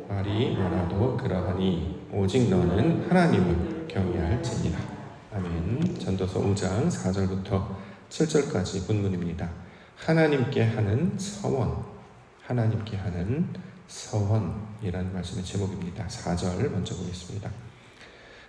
말이 뭐라도 그러하니 오직 너는 하나님을 경외할지니라. 아멘. 전도서 5장 4절부터 7절까지 본문입니다. 하나님께 하는 서원, 하나님께 하는 서원이라는 말씀의 제목입니다. 4절 먼저 보겠습니다.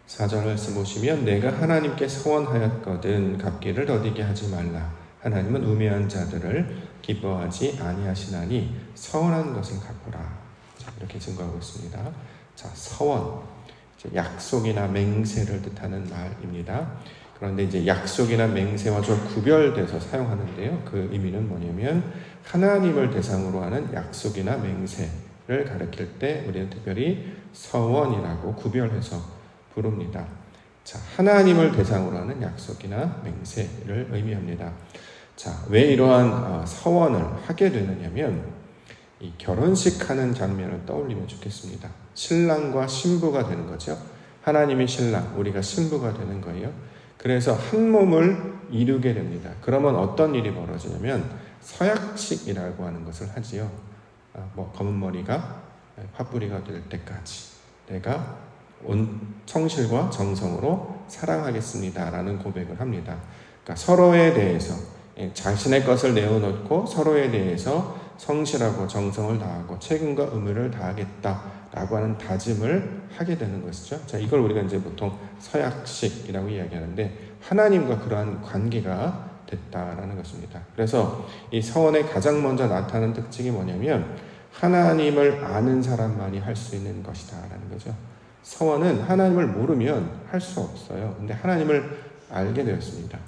4절 말씀 보시면 내가 하나님께 서원하였거든 갚기를 더디게 하지 말라. 하나님은 우매한 자들을 기뻐하지 아니하시나니 서원한 것을 갚으라. 이렇게 증거하고 있습니다. 자, 서원, 약속이나 맹세를 뜻하는 말입니다. 그런데 이제 약속이나 맹세와 좀 구별돼서 사용하는데요. 그 의미는 뭐냐면 하나님을 대상으로 하는 약속이나 맹세를 가리킬 때 우리는 특별히 서원이라고 구별해서 부릅니다. 자, 하나님을 대상으로 하는 약속이나 맹세를 의미합니다. 자, 왜 이러한 서원을 하게 되느냐면 이 결혼식 하는 장면을 떠올리면 좋겠습니다. 신랑과 신부가 되는 거죠. 하나님이 신랑, 우리가 신부가 되는 거예요. 그래서 한 몸을 이루게 됩니다. 그러면 어떤 일이 벌어지냐면 서약식이라고 하는 것을 하지요. 검은 머리가 화뿌리가 될 때까지 내가 온 성실과 정성으로 사랑하겠습니다 라는 고백을 합니다. 그러니까 서로에 대해서 자신의 것을 내어놓고 서로에 대해서 성실하고 정성을 다하고 책임과 의무를 다하겠다라고 하는 다짐을 하게 되는 것이죠. 자, 이걸 우리가 이제 보통 서약식이라고 이야기하는데 하나님과 그러한 관계가 됐다라는 것입니다. 그래서 이 서원의 가장 먼저 나타나는 특징이 뭐냐면 하나님을 아는 사람만이 할 수 있는 것이다라는 거죠. 서원은 하나님을 모르면 할 수 없어요. 근데 하나님을 알게 되었습니다.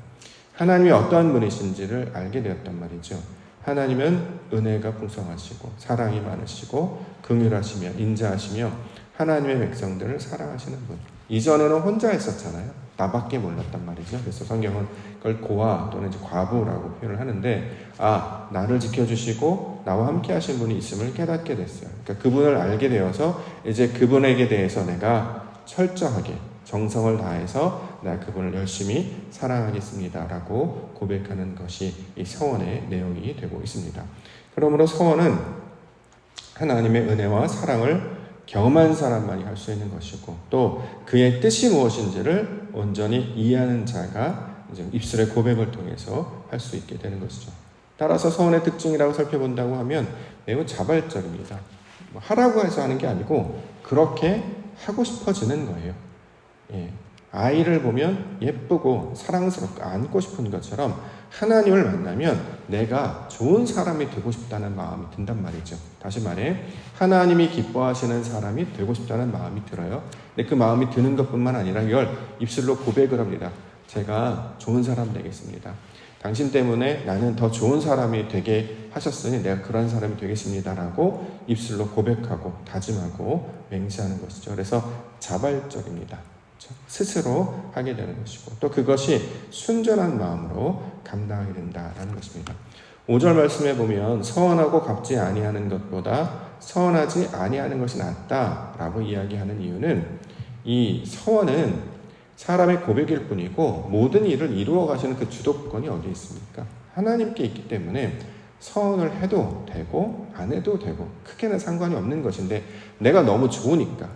하나님이 어떠한 분이신지를 알게 되었단 말이죠. 하나님은 은혜가 풍성하시고 사랑이 많으시고 긍휼하시며 인자하시며 하나님의 백성들을 사랑하시는 분. 이전에는 혼자 있었잖아요. 나밖에 몰랐단 말이죠. 그래서 성경은 그걸 고아 또는 이제 과부라고 표현을 하는데 나를 지켜주시고 나와 함께 하신 분이 있음을 깨닫게 됐어요. 그러니까 그분을 알게 되어서 이제 그분에게 대해서 내가 철저하게 정성을 다해서 내가 그분을 열심히 사랑하겠습니다 라고 고백하는 것이 이 서원의 내용이 되고 있습니다. 그러므로 서원은 하나님의 은혜와 사랑을 경험한 사람만이 할 수 있는 것이고 또 그의 뜻이 무엇인지를 온전히 이해하는 자가 이제 입술의 고백을 통해서 할 수 있게 되는 것이죠. 따라서 서원의 특징이라고 살펴본다고 하면 매우 자발적입니다. 하라고 해서 하는 게 아니고 그렇게 하고 싶어지는 거예요. 아이를 보면 예쁘고 사랑스럽고 안고 싶은 것처럼 하나님을 만나면 내가 좋은 사람이 되고 싶다는 마음이 든단 말이죠. 다시 말해 하나님이 기뻐하시는 사람이 되고 싶다는 마음이 들어요. 근데 그 마음이 드는 것뿐만 아니라 이걸 입술로 고백을 합니다. 제가 좋은 사람 되겠습니다. 당신 때문에 나는 더 좋은 사람이 되게 하셨으니 내가 그런 사람이 되겠습니다 라고 입술로 고백하고 다짐하고 맹세하는 것이죠. 그래서 자발적입니다. 스스로 하게 되는 것이고 또 그것이 순전한 마음으로 감당하게 된다라는 것입니다. 5절 말씀에 보면 서원하고 갚지 아니하는 것보다 서원하지 아니하는 것이 낫다라고 이야기하는 이유는 이 서원은 사람의 고백일 뿐이고 모든 일을 이루어 가시는 그 주도권이 어디에 있습니까? 하나님께 있기 때문에 서원을 해도 되고 안 해도 되고 크게는 상관이 없는 것인데 내가 너무 좋으니까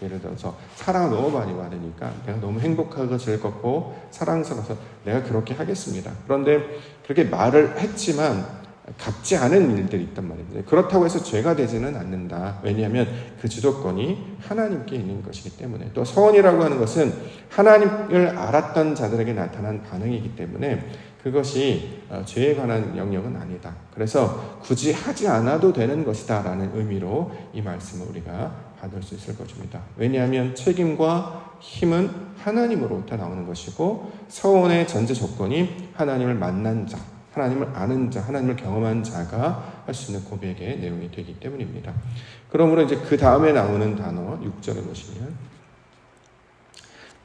예를 들어서 사랑을 너무 많이 받으니까 내가 너무 행복하고 즐겁고 사랑스러워서 내가 그렇게 하겠습니다. 그런데 그렇게 말을 했지만 갚지 않은 일들이 있단 말이에요. 그렇다고 해서 죄가 되지는 않는다. 왜냐하면 그 주도권이 하나님께 있는 것이기 때문에 또 서원이라고 하는 것은 하나님을 알았던 자들에게 나타난 반응이기 때문에 그것이 죄에 관한 영역은 아니다. 그래서 굳이 하지 않아도 되는 것이다 라는 의미로 이 말씀을 우리가 받을 수 있을 것입니다. 왜냐하면 책임과 힘은 하나님으로부터 나오는 것이고 서원의 전제 조건이 하나님을 만난 자, 하나님을 아는 자, 하나님을 경험한 자가 할 수 있는 고백의 내용이 되기 때문입니다. 그러므로 이제 그 다음에 나오는 단어 6절에 보시면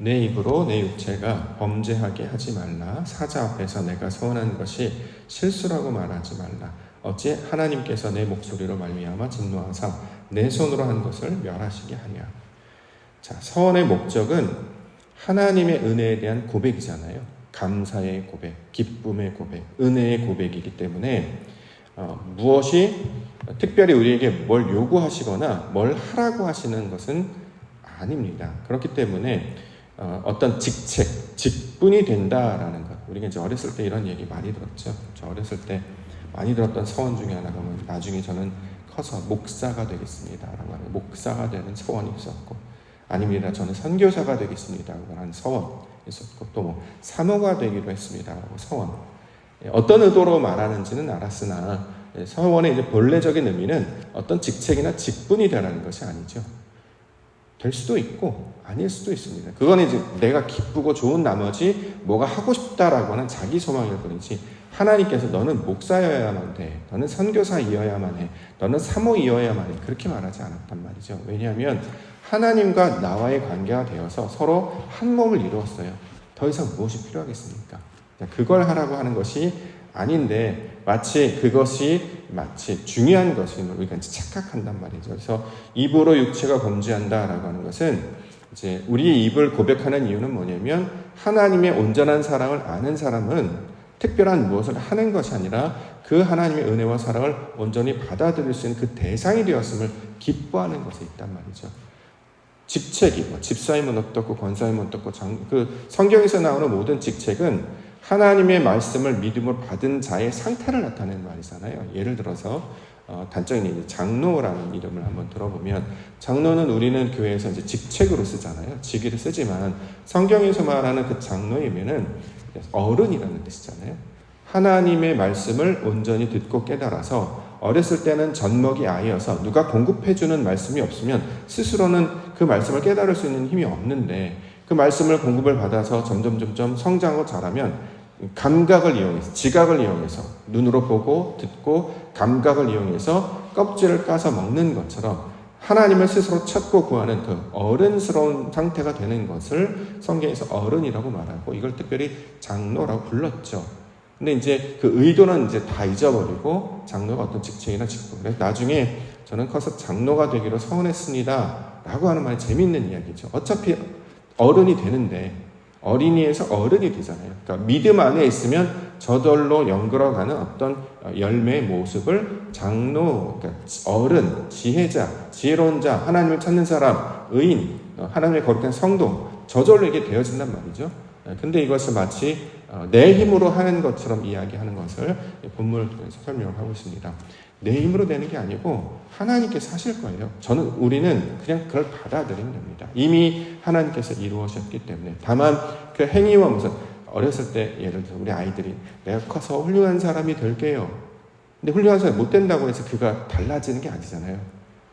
내 입으로 내 육체가 범죄하게 하지 말라. 사자 앞에서 내가 서원한 것이 실수라고 말하지 말라. 어찌 하나님께서 내 목소리로 말미암아 진노하사 내 손으로 한 것을 멸하시게 하냐. 자, 서원의 목적은 하나님의 은혜에 대한 고백이잖아요. 감사의 고백, 기쁨의 고백, 은혜의 고백이기 때문에 무엇이 특별히 우리에게 뭘 요구하시거나 뭘 하라고 하시는 것은 아닙니다. 그렇기 때문에 어떤 직책, 직분이 된다라는 것. 우리가 이제 어렸을 때 이런 얘기 많이 들었죠. 저 어렸을 때 많이 들었던 소원 중에 하나가 나중에 저는 커서 목사가 되겠습니다라고 하는 목사가 되는 소원이 있었고, 아닙니다. 저는 선교사가 되겠습니다라고 하는 소원이 있었고, 또 사모가 되기로 했습니다라고 소원. 어떤 의도로 말하는지는 알았으나 소원의 이제 본래적인 의미는 어떤 직책이나 직분이 되라는 것이 아니죠. 될 수도 있고 아닐 수도 있습니다. 그건 이제 내가 기쁘고 좋은 나머지 뭐가 하고 싶다라고 하는 자기 소망일 뿐이지, 하나님께서 너는 목사여야만 돼, 너는 선교사이어야만 해, 너는 사모이어야만 해, 그렇게 말하지 않았단 말이죠. 왜냐하면 하나님과 나와의 관계가 되어서 서로 한 몸을 이루었어요. 더 이상 무엇이 필요하겠습니까? 그걸 하라고 하는 것이 아닌데, 그것이 마치 중요한 것인 우리가 착각한단 말이죠. 그래서 입으로 육체가 범죄한다라고 하는 것은 이제 우리의 입을 고백하는 이유는 뭐냐면, 하나님의 온전한 사랑을 아는 사람은 특별한 무엇을 하는 것이 아니라 그 하나님의 은혜와 사랑을 온전히 받아들일 수 있는 그 대상이 되었음을 기뻐하는 것에 있단 말이죠. 직책이 집사이면 어떻고 권사이면 어떻고 그 성경에서 나오는 모든 직책은 하나님의 말씀을 믿음으로 받은 자의 상태를 나타내는 말이잖아요. 예를 들어서 단적인 장로라는 이름을 한번 들어보면, 장로는 우리는 교회에서 이제 직책으로 쓰잖아요. 직위를 쓰지만 성경에서 말하는 그 장로의 의미는 어른이라는 뜻이잖아요. 하나님의 말씀을 온전히 듣고 깨달아서, 어렸을 때는 젖먹이 아이여서 누가 공급해주는 말씀이 없으면 스스로는 그 말씀을 깨달을 수 있는 힘이 없는데, 그 말씀을 공급을 받아서 점점 성장하고 자라면 감각을 이용해서, 지각을 이용해서 눈으로 보고 듣고 감각을 이용해서 껍질을 까서 먹는 것처럼 하나님을 스스로 찾고 구하는 그 어른스러운 상태가 되는 것을 성경에서 어른이라고 말하고, 이걸 특별히 장로라고 불렀죠. 근데 이제 그 의도는 이제 다 잊어버리고 장로가 어떤 직책이나 직분, 그래서 나중에 저는 커서 장로가 되기로 서원했습니다 라고 하는 말이 재밌는 이야기죠. 어차피 어른이 되는데 어린이에서 어른이 되잖아요. 그러니까 믿음 안에 있으면 저절로 연결어가는 어떤 열매의 모습을 장로, 그러니까 어른, 지혜자, 지혜로운 자, 하나님을 찾는 사람, 의인, 하나님의 거룩한 성도, 저절로 이게 되어진단 말이죠. 근데 이것을 마치 내 힘으로 하는 것처럼 이야기하는 것을 본문을 통해서 설명을 하고 있습니다. 내 힘으로 되는 게 아니고 하나님께서 하실 거예요. 우리는 그냥 그걸 받아들이면 됩니다. 이미 하나님께서 이루어졌기 때문에. 다만 그 행위와 무슨, 어렸을 때 예를 들어서 우리 아이들이 내가 커서 훌륭한 사람이 될게요. 근데 훌륭한 사람이 못 된다고 해서 그가 달라지는 게 아니잖아요.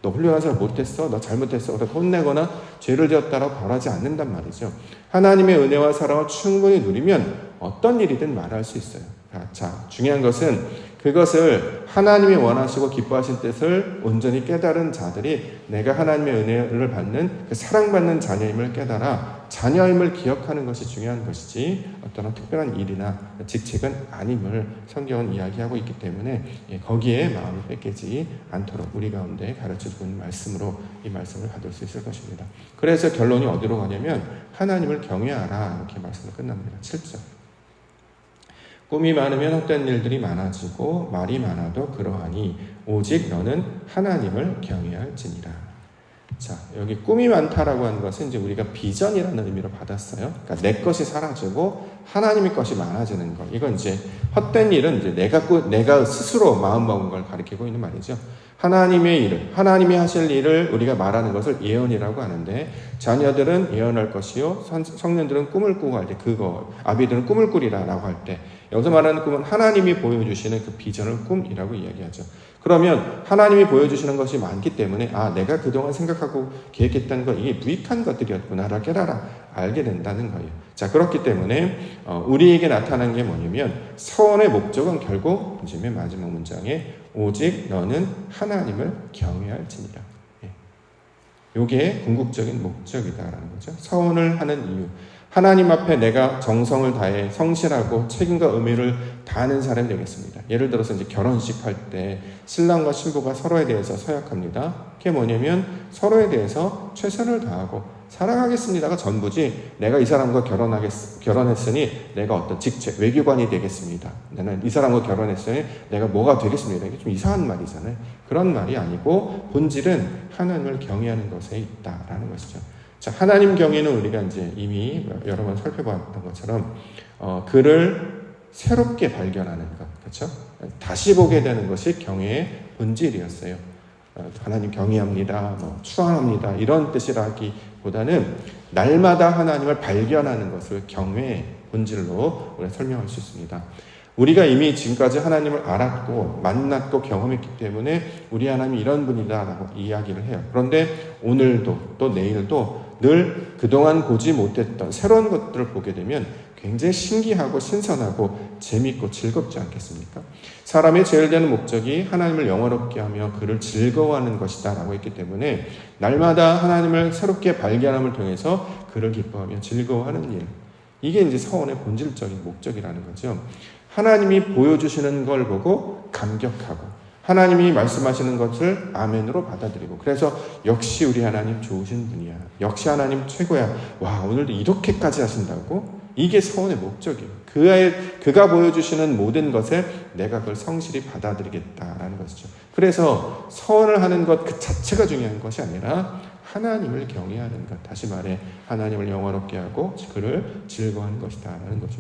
너 훌륭한 사람 못했어, 너 잘못했어, 그래서 혼내거나 죄를 지었다라고 벌하지 않는단 말이죠. 하나님의 은혜와 사랑을 충분히 누리면 어떤 일이든 말할 수 있어요. 자, 중요한 것은 그것을 하나님이 원하시고 기뻐하신 뜻을 온전히 깨달은 자들이 내가 하나님의 은혜를 받는 그 사랑받는 자녀임을 깨달아 자녀임을 기억하는 것이 중요한 것이지, 어떤 특별한 일이나 직책은 아님을 성경은 이야기하고 있기 때문에 거기에 마음이 뺏기지 않도록 우리 가운데 가르쳐주고 있는 말씀으로 이 말씀을 받을 수 있을 것입니다. 그래서 결론이 어디로 가냐면 하나님을 경외하라, 이렇게 말씀을 끝납니다. 7절. 꿈이 많으면 헛된 일들이 많아지고 말이 많아도 그러하니 오직 너는 하나님을 경외할지니라. 자, 여기 꿈이 많다라고 하는 것은 이제 우리가 비전이라는 의미로 받았어요. 그러니까 내 것이 사라지고 하나님의 것이 많아지는 것. 이건 이제 헛된 일은 이제 내가 스스로 마음먹은 걸 가리키고 있는 말이죠. 하나님의 일을, 하나님이 하실 일을 우리가 말하는 것을 예언이라고 하는데, 자녀들은 예언할 것이요, 청년들은 꿈을 꾸고 할 때 아비들은 꿈을 꾸리라라고 할 때, 여기서 말하는 꿈은 하나님이 보여주시는 그 비전을 꿈이라고 이야기하죠. 그러면 하나님이 보여주시는 것이 많기 때문에 내가 그동안 생각하고 계획했던 것, 이게 무익한 것들이었구나를 알게 된다는 거예요. 자, 그렇기 때문에 우리에게 나타난 게 뭐냐면, 서원의 목적은 결국 이제 맨 마지막 문장에 오직 너는 하나님을 경외할지니라. 이게 궁극적인 목적이다라는 거죠. 서원을 하는 이유. 하나님 앞에 내가 정성을 다해 성실하고 책임과 의무를 다하는 사람이 되겠습니다. 예를 들어서 이제 결혼식 할 때 신랑과 신부가 서로에 대해서 서약합니다. 그게 뭐냐면 서로에 대해서 최선을 다하고 사랑하겠습니다가 전부지 내가 이 사람과 결혼했으니 내가 어떤 직책, 외교관이 되겠습니다. 나는 이 사람과 결혼했으니 내가 뭐가 되겠습니다. 이게 좀 이상한 말이잖아요. 그런 말이 아니고 본질은 하나님을 경외하는 것에 있다라는 것이죠. 자, 하나님 경외는 우리가 이제 이미 여러 번 살펴봤던 것처럼 그를 새롭게 발견하는 것, 그렇죠? 다시 보게 되는 것이 경외의 본질이었어요. 하나님 경외합니다, 추앙합니다 이런 뜻이라기보다는 날마다 하나님을 발견하는 것을 경외의 본질로 우리가 설명할 수 있습니다. 우리가 이미 지금까지 하나님을 알았고 만났고 경험했기 때문에 우리 하나님이 이런 분이다라고 이야기를 해요. 그런데 오늘도 또 내일도 늘 그동안 보지 못했던 새로운 것들을 보게 되면 굉장히 신기하고 신선하고 재밌고 즐겁지 않겠습니까? 사람의 제일 되는 목적이 하나님을 영화롭게 하며 그를 즐거워하는 것이다 라고 했기 때문에 날마다 하나님을 새롭게 발견함을 통해서 그를 기뻐하며 즐거워하는 일, 이게 이제 서원의 본질적인 목적이라는 거죠. 하나님이 보여주시는 걸 보고 감격하고 하나님이 말씀하시는 것을 아멘으로 받아들이고, 그래서 역시 우리 하나님 좋으신 분이야, 역시 하나님 최고야, 와 오늘도 이렇게까지 하신다고? 이게 서원의 목적이에요. 그가 보여주시는 모든 것에 내가 그걸 성실히 받아들이겠다라는 것이죠. 그래서 서원을 하는 것 그 자체가 중요한 것이 아니라 하나님을 경외하는 것, 다시 말해 하나님을 영화롭게 하고 그를 즐거워하는 것이다라는 거죠.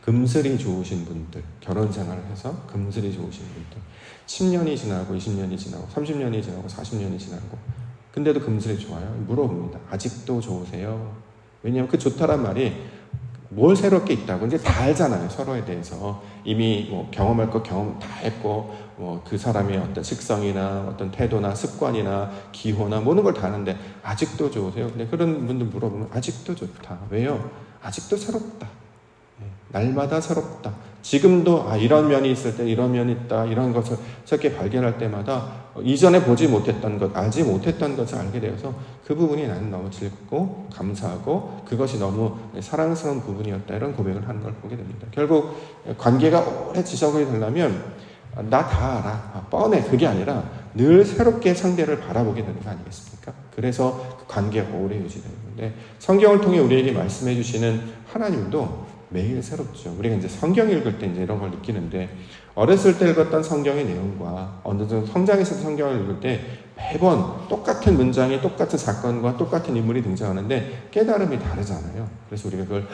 금슬이 좋으신 분들, 결혼 생활을 해서 금슬이 좋으신 분들, 10년이 지나고 20년이 지나고 30년이 지나고 40년이 지나고 근데도 금슬이 좋아요? 물어봅니다. 아직도 좋으세요? 왜냐하면 그 좋다란 말이 뭘 새롭게 있다고 이제 다 알잖아요. 서로에 대해서 이미 경험할 거 경험 다 했고 그 사람의 어떤 식성이나 어떤 태도나 습관이나 기호나 모든 걸 다 아는데 아직도 좋으세요? 근데 그런 분들 물어보면 아직도 좋다. 왜요? 아직도 새롭다. 날마다 새롭다. 지금도 이런 면이 있을 때 이런 면이 있다. 이런 것을 새롭게 발견할 때마다 이전에 보지 못했던 것, 알지 못했던 것을 알게 되어서 그 부분이 나는 너무 즐겁고 감사하고 그것이 너무 사랑스러운 부분이었다. 이런 고백을 하는 걸 보게 됩니다. 결국 관계가 오래 지속이 되려면 나 다 알아, 뻔해, 그게 아니라 늘 새롭게 상대를 바라보게 되는 거 아니겠습니까? 그래서 그 관계가 오래 유지되는 건데, 성경을 통해 우리에게 말씀해 주시는 하나님도 매일 새롭죠. 우리가 이제 성경 읽을 때 이제 이런 걸 느끼는데, 어렸을 때 읽었던 성경의 내용과 어느 정도 성장해서 성경을 읽을 때 매번 똑같은 문장에 똑같은 사건과 똑같은 인물이 등장하는데 깨달음이 다르잖아요. 그래서 우리가 그걸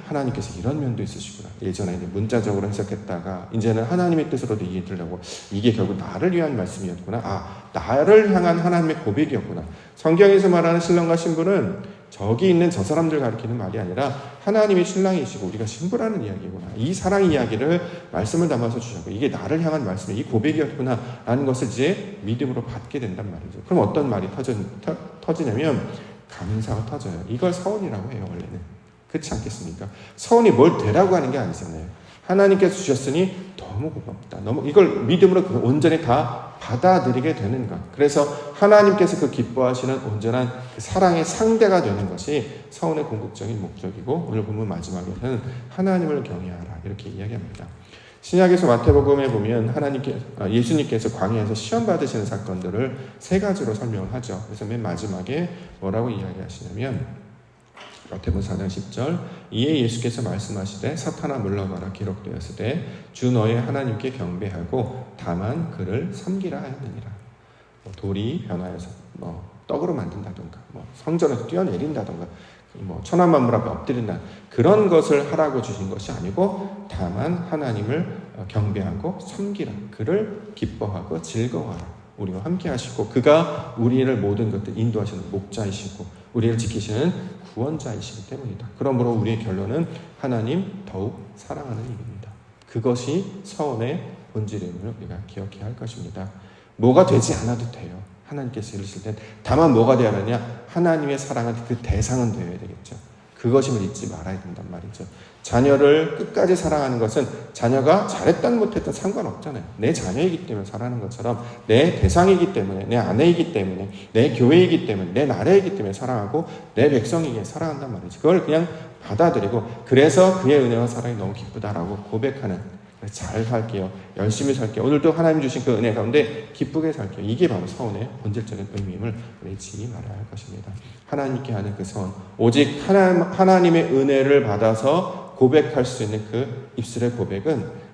하나님께서 이런 면도 있으시구나. 예전에 이제 문자적으로 해석했다가 이제는 하나님의 뜻으로도 이해하려고 이게 결국 나를 위한 말씀이었구나. 나를 향한 하나님의 고백이었구나. 성경에서 말하는 신랑과 신부는 저기 있는 저 사람들 가리키는 말이 아니라 하나님이 신랑이시고 우리가 신부라는 이야기구나. 이 사랑 이야기를 말씀을 담아서 주셨고 이게 나를 향한 말씀이 이 고백이었구나 라는 것을 이제 믿음으로 받게 된단 말이죠. 그럼 어떤 말이 터지냐면 감사가 터져요. 이걸 서원이라고 해요. 원래는. 그렇지 않겠습니까? 서원이 뭘 되라고 하는 게 아니잖아요. 하나님께서 주셨으니 너무 고맙다. 이걸 믿음으로 온전히 다 받아들이게 되는 것. 그래서 하나님께서 그 기뻐하시는 온전한 그 사랑의 상대가 되는 것이 서원의 궁극적인 목적이고, 오늘 본문 마지막에는 하나님을 경외하라 이렇게 이야기합니다. 신약에서 마태복음에 보면 예수님께서 광야에서 시험 받으시는 사건들을 세 가지로 설명을 하죠. 그래서 맨 마지막에 뭐라고 이야기하시냐면 마태복음 4장 10절, 이에 예수께서 말씀하시되 사탄아 물러가라 기록되었으되 주 너의 하나님께 경배하고 다만 그를 섬기라 하였느니라. 돌이 변하여서 떡으로 만든다던가 성전에서 뛰어내린다던가 천한 만물 앞에 엎드린다, 그런 것을 하라고 주신 것이 아니고 다만 하나님을 경배하고 섬기라, 그를 기뻐하고 즐거워하라. 우리와 함께 하시고 그가 우리를 모든 것들 인도하시는 목자이시고 우리를 지키시는 구원자이시기 때문이다. 그러므로 우리의 결론은 하나님 더욱 사랑하는 일입니다. 그것이 서원의 본질임을 우리가 기억해야 할 것입니다. 뭐가 되지 않아도 돼요. 하나님께서 이르실 때 다만 뭐가 되어야 하느냐, 하나님의 사랑은 그 대상은 되어야 되겠죠. 그것임을 잊지 말아야 된단 말이죠. 자녀를 끝까지 사랑하는 것은 자녀가 잘했든 못했든 상관없잖아요. 내 자녀이기 때문에 사랑하는 것처럼 내 대상이기 때문에, 내 아내이기 때문에, 내 교회이기 때문에, 내 나라이기 때문에 사랑하고 내 백성이기에 사랑한단 말이죠. 그걸 그냥 받아들이고 그래서 그의 은혜와 사랑이 너무 기쁘다라고 고백하는, 잘 살게요. 열심히 살게요. 오늘도 하나님 주신 그 은혜 가운데 기쁘게 살게요. 이게 바로 서원의 본질적인 의미임을 잊지 말아야 할 것입니다. 하나님께 하는 그 서원, 오직 하나님의 은혜를 받아서 고백할 수 있는 그 입술의 고백은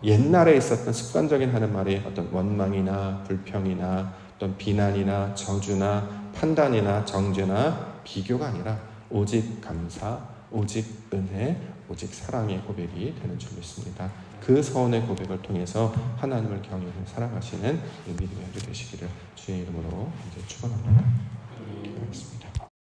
옛날에 있었던 습관적인 하는 말이 어떤 원망이나 불평이나 어떤 비난이나 저주나 판단이나 정죄나 비교가 아니라 오직 감사, 오직 은혜, 오직 사랑의 고백이 되는 줄 믿습니다. 그 서원의 고백을 통해서 하나님을 경외하며 살아가시는 믿음의 하루 되시기를 주의 이름으로 이제 축원합니다. 기도하겠습니다.